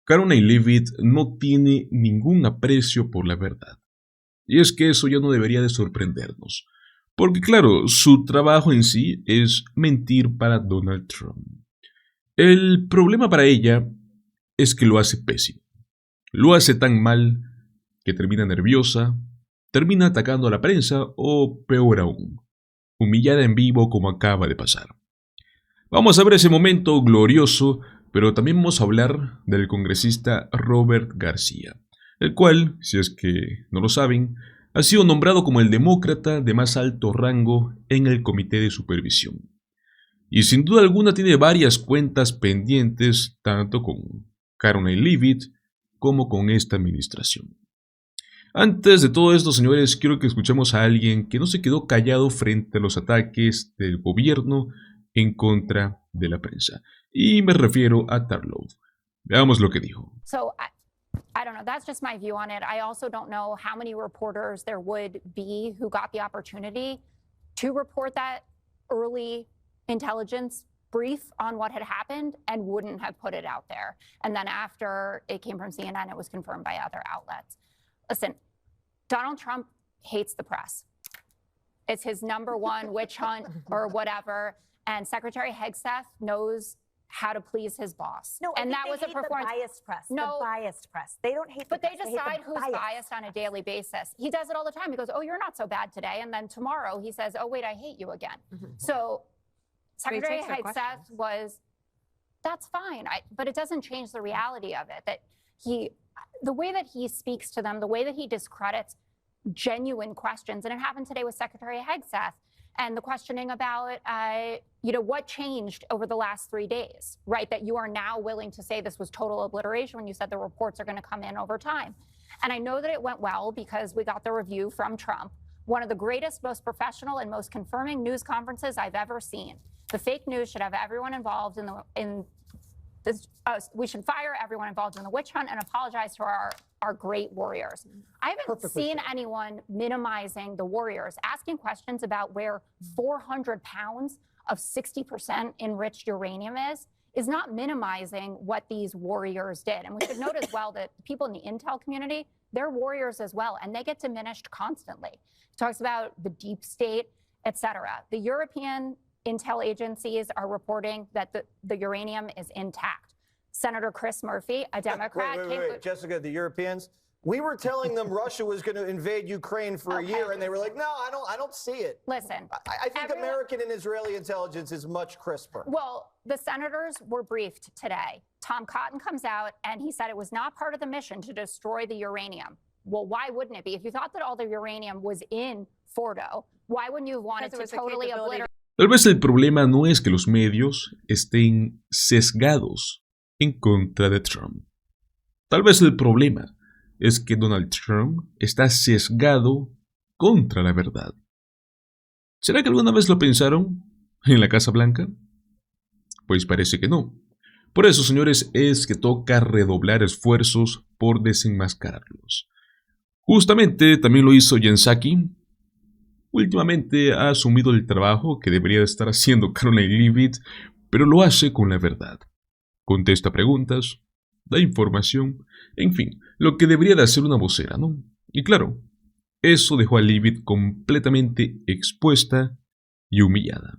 Karoline Leavitt no tiene ningún aprecio por la verdad. Y es que eso ya no debería de sorprendernos. Porque claro, su trabajo en sí es mentir para Donald Trump. El problema para ella es que lo hace pésimo. Lo hace tan mal que termina nerviosa, termina atacando a la prensa o, peor aún, humillada en vivo como acaba de pasar. Vamos a ver ese momento glorioso, pero también vamos a hablar del congresista Robert Garcia, el cual, si es que no lo saben, ha sido nombrado como el demócrata de más alto rango en el comité de supervisión. Y sin duda alguna tiene varias cuentas pendientes, tanto con Karoline Leavitt como con esta administración. Antes de todo esto, señores, quiero que escuchemos a alguien que no se quedó callado frente a los ataques del gobierno en contra de la prensa. Y me refiero a Tarlow. Veamos lo que dijo. I don't know. That's just my view on it. I also don't know how many reporters there would be who got the opportunity to report that early intelligence brief on what had happened and wouldn't have put it out there. And then after it came from CNN, it was confirmed by other outlets. Listen, Donald Trump hates the press. It's his number one witch hunt or whatever. And Secretary Hegseth knows how to please his boss. No, and that was a performance. The biased press. No, the biased press. They don't hate. But the they press. decide who's biased on a daily basis. He does it all the time. He goes, "Oh, you're not so bad today," and then tomorrow he says, "Oh, wait, I hate you again." So Secretary Hegseth was, that's fine, but it doesn't change the reality of it. That the way that he speaks to them, the way that he discredits genuine questions, and it happened today with Secretary Hegseth. And the questioning about, what changed over the last 3 days, right? That you are now willing to say this was total obliteration when you said the reports are going to come in over time. And I know that it went well because we got the review from Trump, one of the greatest, most professional, and most confirming news conferences I've ever seen. The fake news should have everyone involved in this. We should fire everyone involved in the witch hunt and apologize to our great warriors. I haven't seen anyone minimizing the warriors, asking questions about where 400 pounds of 60% enriched uranium is not minimizing what these warriors did. And we should note as well that people in the intel community, they're warriors as well, and they get diminished constantly. It talks about the deep state, etc. The European intel agencies are reporting that the uranium is intact. Senator Chris Murphy, a Democrat. Wait, Jessica, the Europeans, we were telling them Russia was going to invade Ukraine for a year, and they were like, no, I don't see it. Listen. I think American and Israeli intelligence is much crisper. Well, the senators were briefed today. Tom Cotton comes out, and he said it was not part of the mission to destroy the uranium. Well, why wouldn't it be? If you thought that all the uranium was in Fordo, why wouldn't you have wanted to totally obliterate? Tal vez el problema no es que los medios estén sesgados en contra de Trump. Tal vez el problema es que Donald Trump está sesgado contra la verdad. ¿Será que alguna vez lo pensaron en la Casa Blanca? Pues parece que no. Por eso, señores, es que toca redoblar esfuerzos por desenmascararlos. Justamente también lo hizo Jen Psaki. Últimamente ha asumido el trabajo que debería estar haciendo Karoline Leavitt, pero lo hace con la verdad. Contesta preguntas, da información, en fin, lo que debería de hacer una vocera, ¿no? Y claro, eso dejó a Leavitt completamente expuesta y humillada.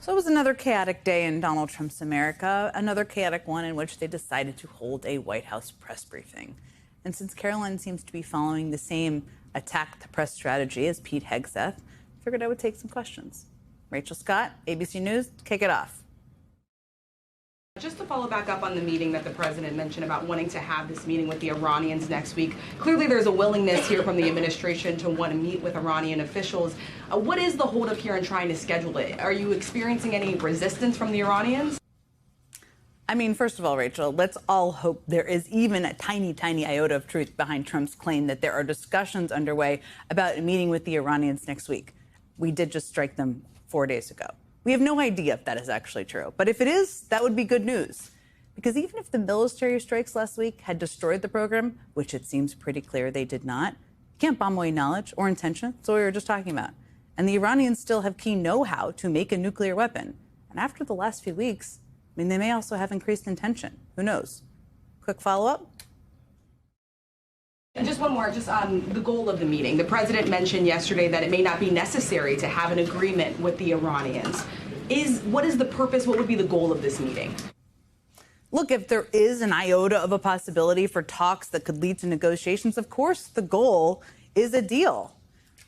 So it was another chaotic day in Donald Trump's America, another chaotic one in which they decided to hold a White House press briefing. And since Karoline seems to be following the same attack the press strategy as Pete Hegseth, figured I would take some questions. Rachel Scott, ABC News, kick it off. Just to follow back up on the meeting that the president mentioned about wanting to have this meeting with the Iranians next week. Clearly there's a willingness here from the administration to want to meet with Iranian officials. What is the holdup here in trying to schedule it? Are you experiencing any resistance from the Iranians? I mean, first of all, Rachel, let's all hope there is even a tiny, tiny iota of truth behind Trump's claim that there are discussions underway about a meeting with the Iranians next week. We did just strike them 4 days ago. We have no idea if that is actually true. But if it is, that would be good news. Because even if the military strikes last week had destroyed the program, which it seems pretty clear they did not, you can't bomb away knowledge or intention. That's what we were just talking about. And the Iranians still have key know-how to make a nuclear weapon. And after the last few weeks, I mean, they may also have increased intention. Who knows? Quick follow-up. And just one more, just on the goal of the meeting. The president mentioned yesterday that it may not be necessary to have an agreement with the Iranians. What is the purpose? What would be the goal of this meeting? Look, if there is an iota of a possibility for talks that could lead to negotiations, of course the goal is a deal.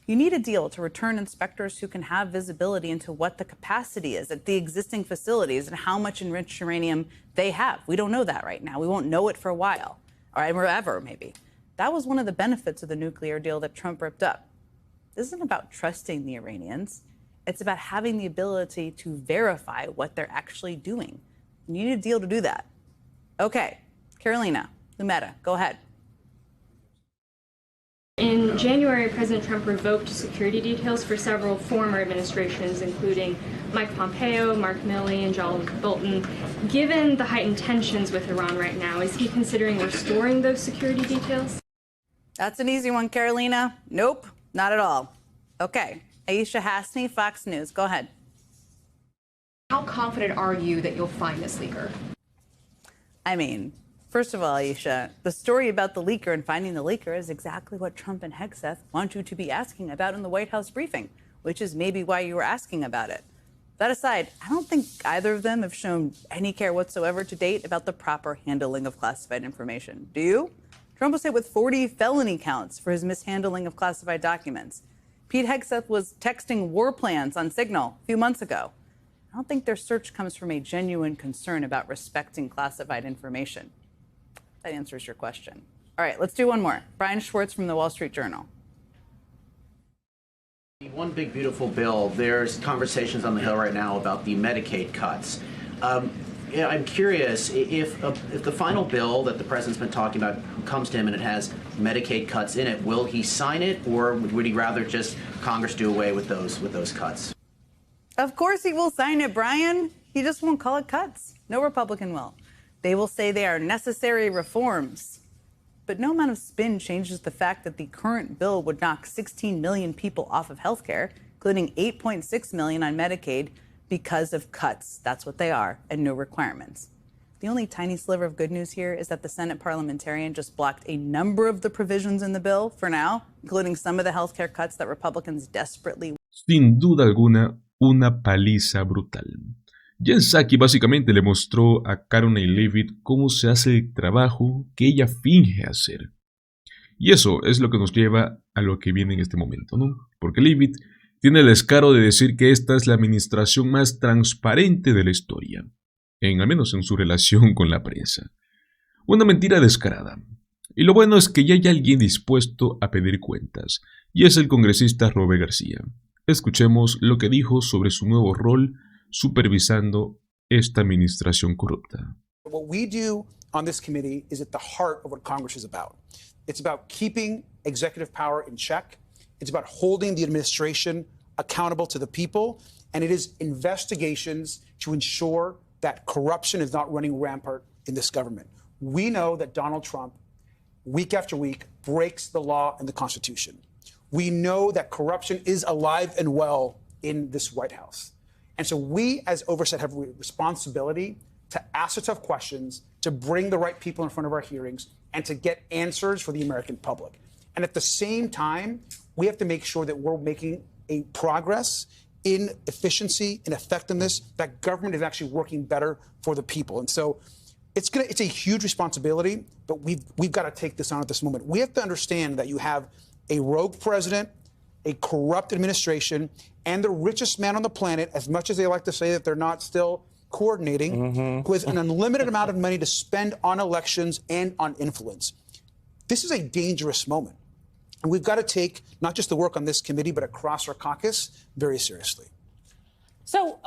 You need a deal to return inspectors who can have visibility into what the capacity is at the existing facilities and how much enriched uranium they have. We don't know that right now. We won't know it for a while, or ever, maybe. That was one of the benefits of the nuclear deal that Trump ripped up. This isn't about trusting the Iranians. It's about having the ability to verify what they're actually doing. You need a deal to do that. Okay, Karoline Leavitt, go ahead. In January, President Trump revoked security details for several former administrations, including Mike Pompeo, Mark Milley, and John Bolton. Given the heightened tensions with Iran right now, is he considering restoring those security details? That's an easy one, Karoline. Nope, not at all. Okay, Aisha Hasni, Fox News, go ahead. How confident are you that you'll find this leaker? I mean, first of all, Aisha, the story about the leaker and finding the leaker is exactly what Trump and Hegseth want you to be asking about in the White House briefing, which is maybe why you were asking about it. That aside, I don't think either of them have shown any care whatsoever to date about the proper handling of classified information. Do you? Trump was hit with 40 felony counts for his mishandling of classified documents. Pete Hegseth was texting war plans on Signal a few months ago. I don't think their search comes from a genuine concern about respecting classified information. That answers your question. All right, let's do one more. Brian Schwartz from the Wall Street Journal. One big, beautiful bill. There's conversations on the Hill right now about the Medicaid cuts. I'm curious if the final bill that the president's been talking about comes to him and it has Medicaid cuts in it, will he sign it, or would he rather just Congress do away with those cuts? Of course he will sign it, Brian. He just won't call it cuts. No Republican will. They will say they are necessary reforms. But no amount of spin changes the fact that the current bill would knock 16 million people off of health care, including 8.6 million on Medicaid, because of cuts. That's what they are, and no requirements. The only tiny sliver of good news here is that the Senate parliamentarian just blocked a number of the provisions in the bill for now, including some of the health care cuts that Republicans desperately... Sin duda alguna, una paliza brutal. Jen Psaki básicamente le mostró a Karoline Leavitt cómo se hace el trabajo que ella finge hacer. Y eso es lo que nos lleva a lo que viene en este momento, ¿no? Porque Leavitt tiene el descaro de decir que esta es la administración más transparente de la historia, al menos en su relación con la prensa. Una mentira descarada. Y lo bueno es que ya hay alguien dispuesto a pedir cuentas, y es el congresista Robert Garcia. Escuchemos lo que dijo sobre su nuevo rol supervisando esta administración corrupta. What we do on this committee is at the heart of what Congress is about. It's about keeping executive power in check. It's about holding the administration accountable to the people. And it is investigations to ensure that corruption is not running rampant in this government. We know that Donald Trump, week after week, breaks the law and the Constitution. We know that corruption is alive and well in this White House. And so we, as Oversight, have a responsibility to ask the tough questions, to bring the right people in front of our hearings, and to get answers for the American public. And at the same time, we have to make sure that we're making a progress in efficiency and effectiveness, that government is actually working better for the people. And so it's a huge responsibility, but we've got to take this on at this moment. We have to understand that you have a rogue president, a corrupt administration, and the richest man on the planet, as much as they like to say that they're not still coordinating, who has an unlimited amount of money to spend on elections and on influence. This is a dangerous moment. And we've got to take not just the work on this committee, but across our caucus very seriously. So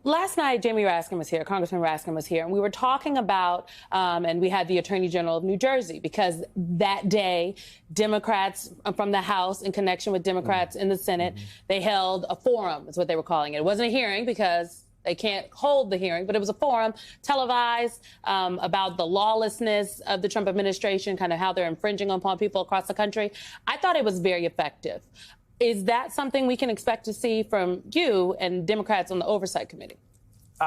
last night, Jamie Raskin was here, Congressman Raskin was here, and we were talking about, and we had the Attorney General of New Jersey, because that day, Democrats from the House, in connection with Democrats in the Senate, they held a forum, is what they were calling it. It wasn't a hearing because they can't hold the hearing, but it was a forum televised about the lawlessness of the Trump administration, kind of how they're infringing upon people across the country. I thought it was very effective. Is that something we can expect to see from you and Democrats on the Oversight Committee?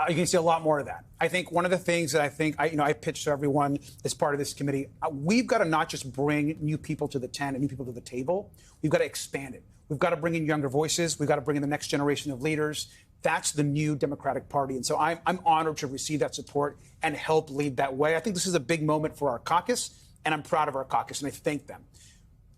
you're going to see a lot more of that. I think one of the things that I pitched to everyone as part of this committee, we've got to not just bring new people to the tent and new people to the table. We've got to expand it. We've got to bring in younger voices. We've got to bring in the next generation of leaders. That's the new Democratic Party. And so I'm honored to receive that support and help lead that way. I think this is a big moment for our caucus, and I'm proud of our caucus, and I thank them.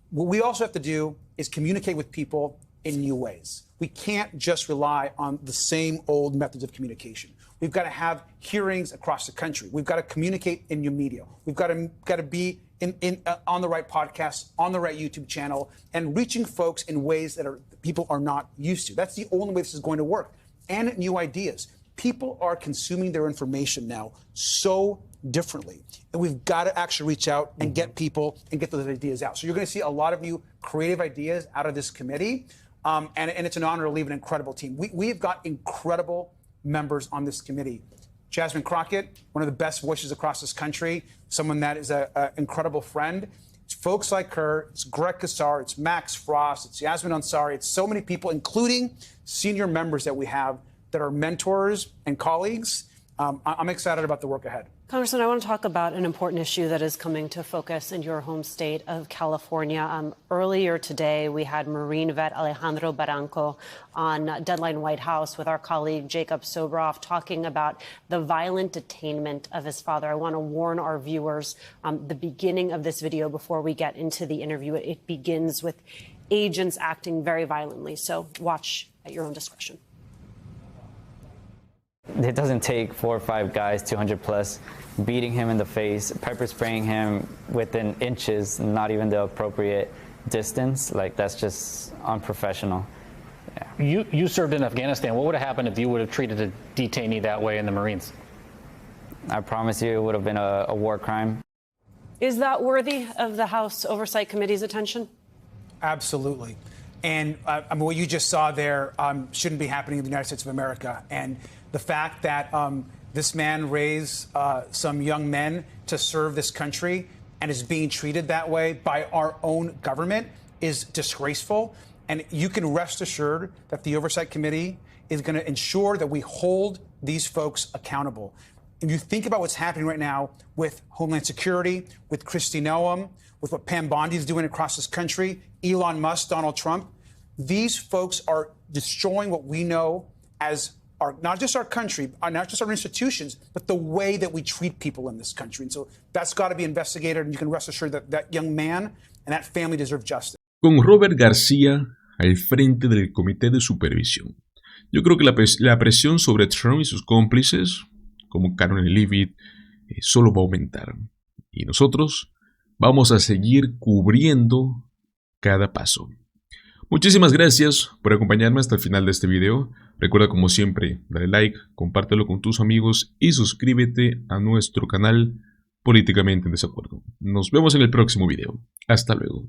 What we also have to do is communicate with people in new ways. We can't just rely on the same old methods of communication. We've got to have hearings across the country. We've got to communicate in new media. We've got to be on the right podcast, on the right YouTube channel, and reaching folks in ways that people are not used to. That's the only way this is going to work. And new ideas. People are consuming their information now so differently. And we've got to actually reach out and get people and get those ideas out. So you're going to see a lot of new creative ideas out of this committee. And it's an honor to lead an incredible team. We've got incredible members on this committee. Jasmine Crockett, one of the best voices across this country, someone that is an incredible friend. It's folks like her, it's Greg Casar, it's Max Frost, it's Yasmin Ansari, it's so many people, including senior members that we have that are mentors and colleagues. I'm excited about the work ahead. Congressman, I want to talk about an important issue that is coming to focus in your home state of California. Earlier today, we had Marine vet Alejandro Barranco on Deadline White House with our colleague Jacob Sobroff talking about the violent detainment of his father. I want to warn our viewers, the beginning of this video, before we get into the interview, it begins with agents acting very violently. So watch at your own discretion. It doesn't take 4 or 5 guys, 200 plus, beating him in the face, pepper spraying him within inches, not even the appropriate distance. Like, that's just unprofessional. Yeah. You served in Afghanistan. What would have happened if you would have treated a detainee that way in the Marines? I promise you it would have been a war crime. Is that worthy of the House Oversight Committee's attention? Absolutely. And what you just saw there shouldn't be happening in the United States of America. And the fact that this man raised some young men to serve this country and is being treated that way by our own government is disgraceful. And you can rest assured that the Oversight Committee is going to ensure that we hold these folks accountable. If you think about what's happening right now with Homeland Security, with Kristi Noem, with what Pam Bondi is doing across this country, Elon Musk, Donald Trump, these folks are destroying what we know as not just our country, not just our institutions, but the way that we treat people in this country. And so that's got to be investigated, and you can rest assured that that young man and that family deserve justice. Con Robert Garcia al frente del Comité de Supervisión, yo creo que la presión sobre Trump y sus cómplices, como Karoline Leavitt, solo va a aumentar. Y nosotros vamos a seguir cubriendo cada paso. Muchísimas gracias por acompañarme hasta el final de este video. Recuerda, como siempre, dale like, compártelo con tus amigos y suscríbete a nuestro canal Políticamente en Desacuerdo. Nos vemos en el próximo video. Hasta luego.